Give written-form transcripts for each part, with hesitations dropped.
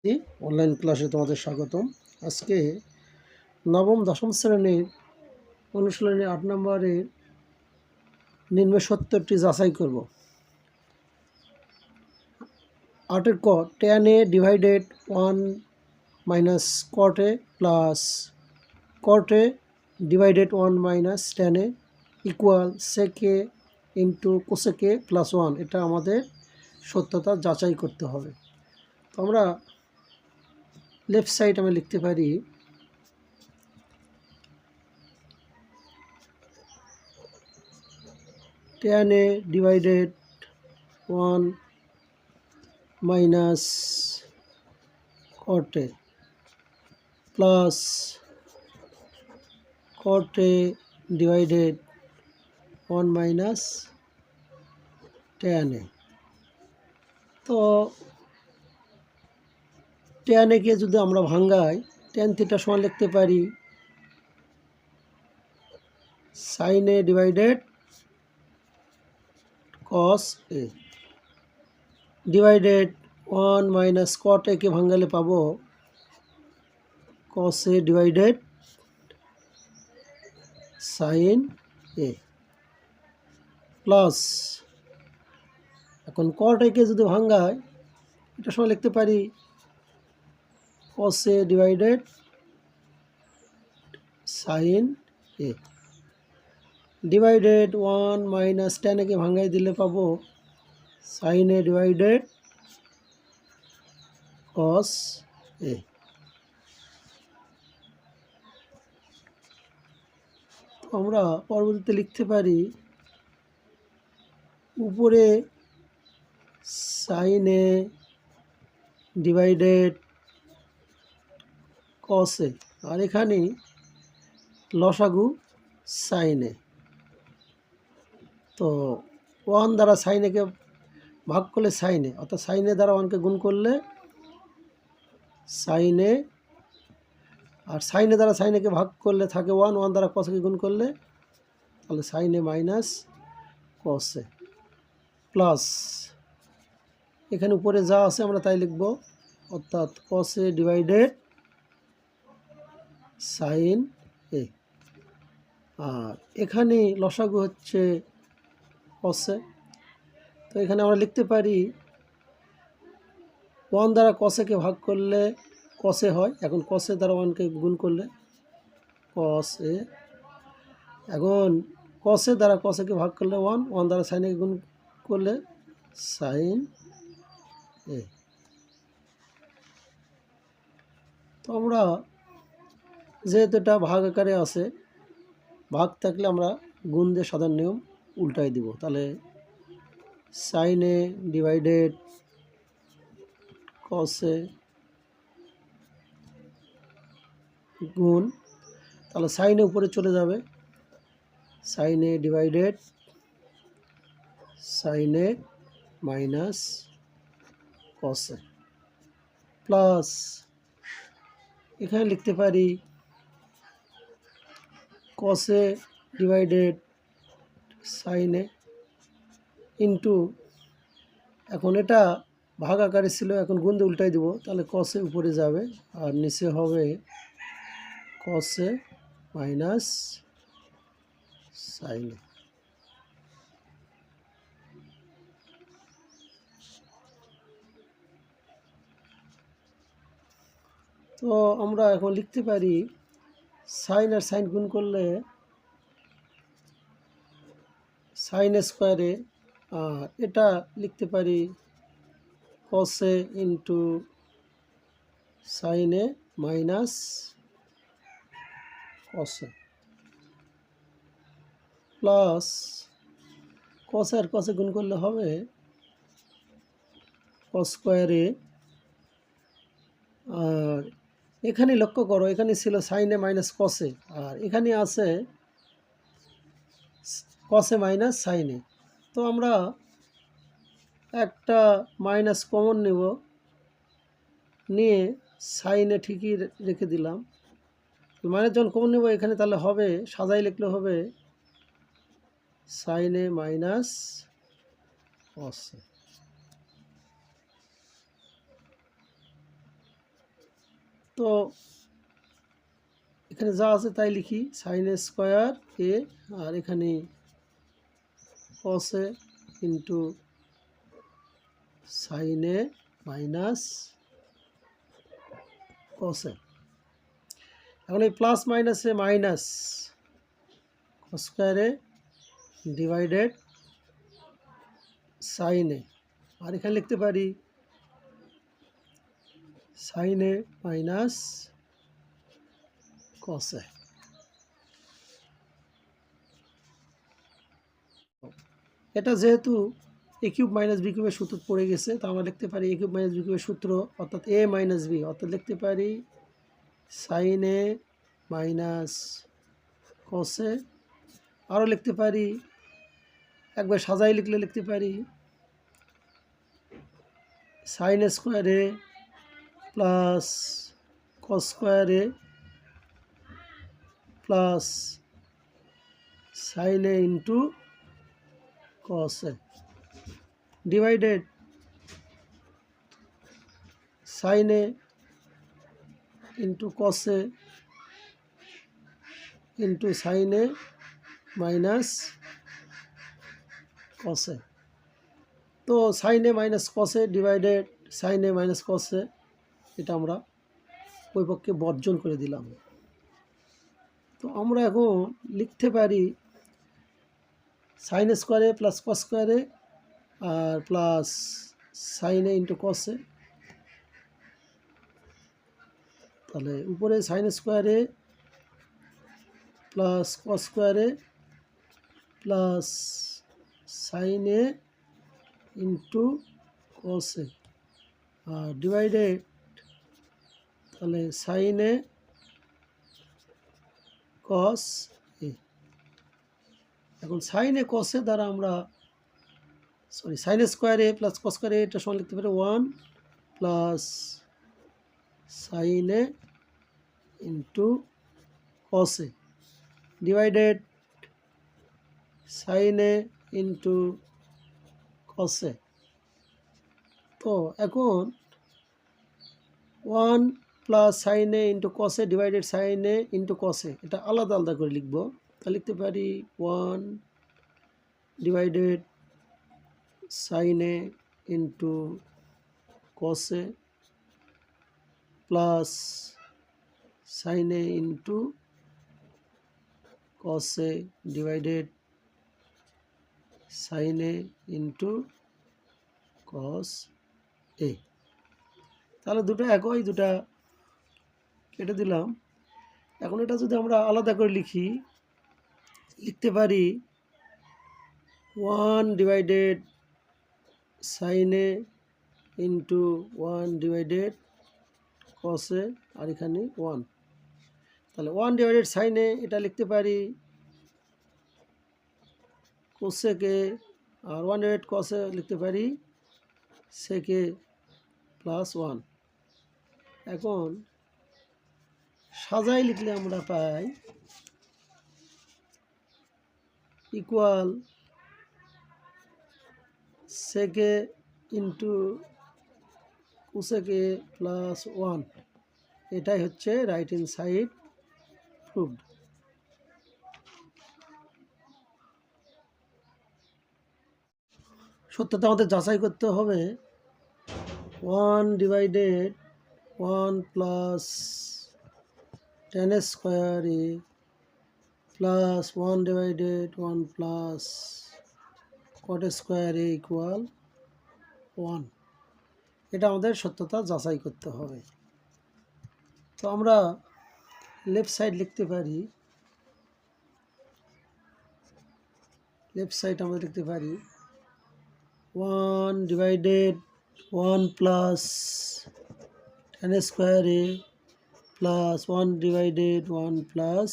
Online ক্লাসে তোমাদের স্বাগতম। আজকে নবম দশম শ্রেণীর অনুশীলনী ৮ নম্বরের নিম্ন সত্যটি যাচাই করব। ৮-এর ক, tan a divided 1 minus cot a plus cot a divided 1 minus tan a equal sec a into cosec a plus 1। এটা আমাদের সত্যতা যাচাই করতে হবে। তো আমরা লেফট সাইড আমি লিখতে পারি tan a divided 1 minus cot a plus cot a divided 1 minus tan a। তো tan a কে যদি আমরা ভাঙাই tan থিটা সমান লিখতে পারি sin a divided cos a divided 1 minus cot a কে ভাঙালে পাবো cos a divided sin a plus এখন cot a কে যদি ভাঙাই এটা সমান লিখতে পারি cos a divided sin a divided 1 minus tan a কে ভাঙাই দিলে পাবো sin a divided cos a। আমরা পরবর্তীতে লিখতে পারি উপরে sin a divided cos a আর এখানে লসাগু sin a। তো 1 দ্বারা sin a কে ভাগ করলে sin a, অর্থাৎ sin a দ্বারা 1 কে গুণ করলে sin a, R sin a দ্বারা sin a কে ভাগ করলে থাকে 1, 1 দ্বারা cos a কে গুণ করলে তাহলে sin a minus cos a plus এখানে উপরে যা আছে আমরা তাই লিখব, অর্থাৎ cos a divided sin a। আর এখানে লসাগু হচ্ছে cos a। তো এখানে আমরা লিখতে পারি 1 দ্বারা cos a কে ভাগ করলে cos a হয়, এখন cos a দ্বারা 1 কে গুণ করলে cos a, এখন cos a দ্বারা cos a কে ভাগ করলে 1, 1 দ্বারা sin a কে গুণ করলে sin a। তো আমরা যেহেতু এটা ভাগ আকারে আছে, ভাগ থাকলে আমরা গুণ দিয়ে সাধারণ নিয়ম উল্টাই দিব, তাহলে sin a divided cos a গুণ, তাহলে sin a উপরে চলে যাবে sin a divided sin a minus cos a plus এখানে লিখতে পারি cos a divided sin a into, এখন এটা ভাগ আকারে ছিল, এখন গুণ দিয়ে উল্টাই দিব, তাহলে cos a উপরে যাবে আর নিচে হবে cos a minus sin a। তো আমরা এখন লিখতে পারি sin আর sin গুণ করলে sin a স্কোয়ারে, আর এটা লিখতে পারি cos a into sin a minus cos a plus cos a আর cos a গুণ করলে হবে cos স্কোয়ারে, আর এখানে লক্ষ্য করো এখানে ছিল sin a minus cos a, আর এখানে আছে cos a minus sin a। তো আমরা একটা মাইনাস কমন নেব, নিয়ে sin a ঠিকই রেখে দিলাম, মাইনাস যখন কমন নেব এখানে তাহলে হবে সাজাই লিখলে হবে sin a minus cos a। তো এখানে যা আছে তাই লিখি, সাইন এ স্কোয়ার এ, আর এখানে কস এ ইন্টু সাইন এ মাইনাস কস এ। এখন এই প্লাস মাইনাসে মাইনাস কস স্কোয়ার এ ডিভাইডেড সাইন এ, আর এখানে লিখতে পারি সাইন এ মাইনাস কস এ। এটা যেহেতু এ কিউব মাইনাস বি কিউবের সূত্র পড়ে গেছে, তো আমরা লিখতে পারি এ কিউব মাইনাস বি কিউবের সূত্র, অর্থাৎ এ মাইনাস বি, অর্থাৎ লিখতে পারি সাইন এ মাইনাস কস এ। আরও লিখতে পারি, একবার সাজাই লিখলে লিখতে পারি sign A square A plus cos square A plus sign A into cos A divided sign A into cos A into sign A minus cos এ। তো সাইন এ মাইনাস কস এ divided sign এ minus cos এ, এটা আমরা ওই পক্ষে বর্জন করে দিলাম। তো আমরা এখন লিখতে পারি সাইন স্কোয়ারে প্লাস কস স্কোয়ারে আর প্লাস সাইন এ ইন্টু কস এ। তাহলে উপরে সাইন স্কোয়ারে প্লাস কস স্কোয়ারে প্লাস সাইন এ ইন্টু কস এ আর ডিভাইডেড তাহলে সাইন এ কস এ। এখন সাইন এ কস এ দ্বারা আমরা sine square A plus cos square এ, এটা সমান লিখতে পারি 1 প্লাস সাইন এ ইন্টু কস এ ডিভাইডেড সাইন এ ইন্টু কস এ। তো এখন 1 প্লাস সাইন এ ইন্টু কস এ ডিভাইডেড সাইন এ ইন্টু কস এ, এটা আলাদা আলাদা করে লিখব। তা লিখতে পারি 1 ডিভাইডেড সাইন এ ইন্টু কস এ প্লাস সাইন এ ইন্টু কস এ ডিভাইডেড সাইন এ ইন্টু কস এ। তাহলে দুটো একই, দুটা কেটে দিলাম। এখন এটা যদি আমরা আলাদা করে লিখি, লিখতে পারি 1 ডিভাইডেড সাইন এ ইন্টু 1 ডিভাইডেড কস এ, আর এখানে 1। তাহলে 1 ডিভাইডেড সাইন এ, এটা লিখতে পারি কোসেকে, আর 1 ডিভাইডেড কস এ লিখতে পারি সেকে প্লাস 1। এখন সাজাই লিখলে আমরা পাই ইকুয়াল সেকে ইন্টু কোসেকে প্লাস 1। এটাই হচ্ছে রাইট হ্যান্ড সাইড প্রুভড। সত্যতা আমাদের যাচাই করতে হবে 1 divided 1 plus tan square A plus 1 divided 1 plus cot square A equal 1। এটা আমাদের সত্যতা যাচাই করতে হবে। তো আমরা লেফট সাইড লিখতে পারি, লেফট সাইড আমরা লিখতে পারি 1 divided 1 plus tan square A plus 1 divided 1 plus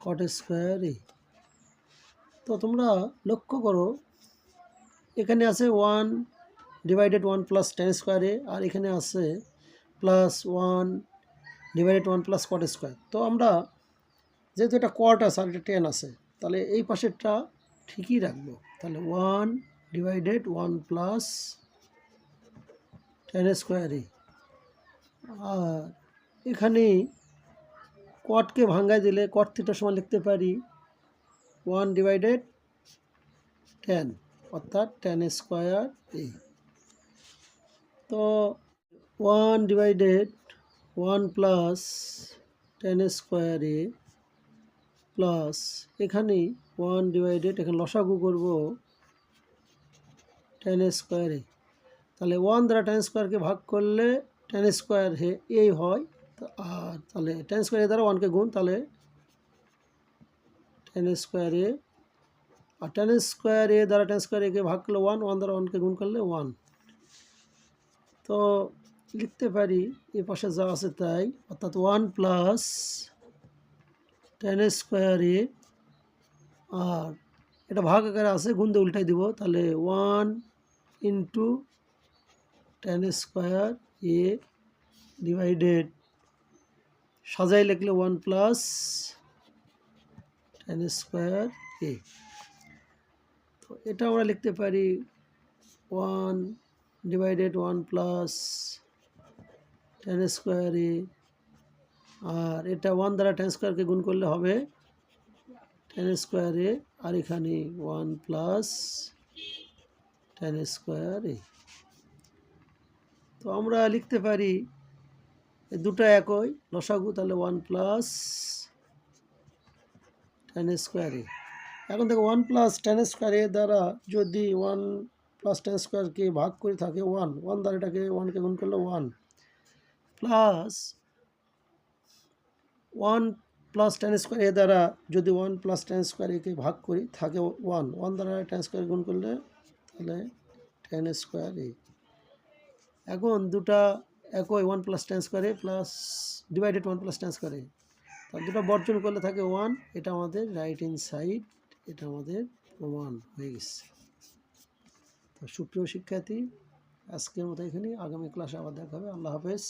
cot square A. তো তোমরা লক্ষ্য করো, এখানে আছে 1 divided 1 plus tan square A, আর এখানে আছে plus 1 divided 1 plus cot square. তো আমরা যেহেতু এটা cot আছে আর এটা tan আছে, তাহলে এই পাশেরটা ঠিকই রাখবো। তাহলে 1 divided 1 plus tan square A, আর এখানে কটকে ভাঙ্গায় দিলে কট থিটার সমান লিখতে পারি 1/10 অর্থাৎ tan স্কোয়ার এ। তো 1/1 plus tan square A plus এখানে 1/, এখানে লসাগু করব tan স্কোয়ার এ। তাহলে 1 দ্বারা tan স্কোয়ারকে ভাগ করলে tan স্কোয়ার এই হয়। আর তাহলে tan স্কোয়ার এ দ্বারা 1কে গুণ, তাহলে tan square A, R tan square এ দ্বারা tan স্কোয়ার একে ভাগ করলে 1, 1 দ্বারা 1কে গুণ করলে 1। তো লিখতে পারি এ পাশে যা আছে তাই, অর্থাৎ 1 প্লাস tan স্কোয়ার এ, আর এটা ভাগ আকারে আছে, গুণ দিয়ে উল্টাই দিব, তাহলে 1 ইন্টু tan স্কোয়ার এ ডিভাইডেড সাজাই লিখলে 1 প্লাস tan স্কোয়ার এ। তো এটা আমরা লিখতে পারি 1/1 প্লাস tan স্কোয়ার এ, আর এটা 1 দ্বারা tan স্কোয়ারকে গুণ করলে হবে tan স্কোয়ার এ, আর এখানে 1 প্লাস tan স্কোয়ার এ। তো আমরা লিখতে পারি দুটো একই লসাগু, তাহলে 1 প্লাস tan স্কোয়ার এ। এখন দেখো 1 প্লাস tan স্কোয়ার এ দ্বারা যদি 1 প্লাস tan স্কোয়ারকে ভাগ করে থাকে 1 দ্বারা এটাকে 1কে গুণ করলে 1 প্লাস 1 প্লাস tan স্কোয়ার এ দ্বারা যদি 1 প্লাস tan স্কোয়ার একে ভাগ করি থাকে 1 দ্বারা tan স্কোয়ার গুণ করলে তাহলে tan স্কোয়ার এ। এখন দুটা একই 1 plus tan square A plus divided 1 plus tan square A, তার দুটো বর্জন করলে থাকে 1, এটা আমাদের রাইট হ্যান্ড সাইড, এটা আমাদের প্রমাণ হয়ে গেছে। তো সুপ্রিয় শিক্ষার্থী, আজকের মতো এখানে, আগামী ক্লাসে আবার দেখা হবে। আল্লাহ হাফেজ।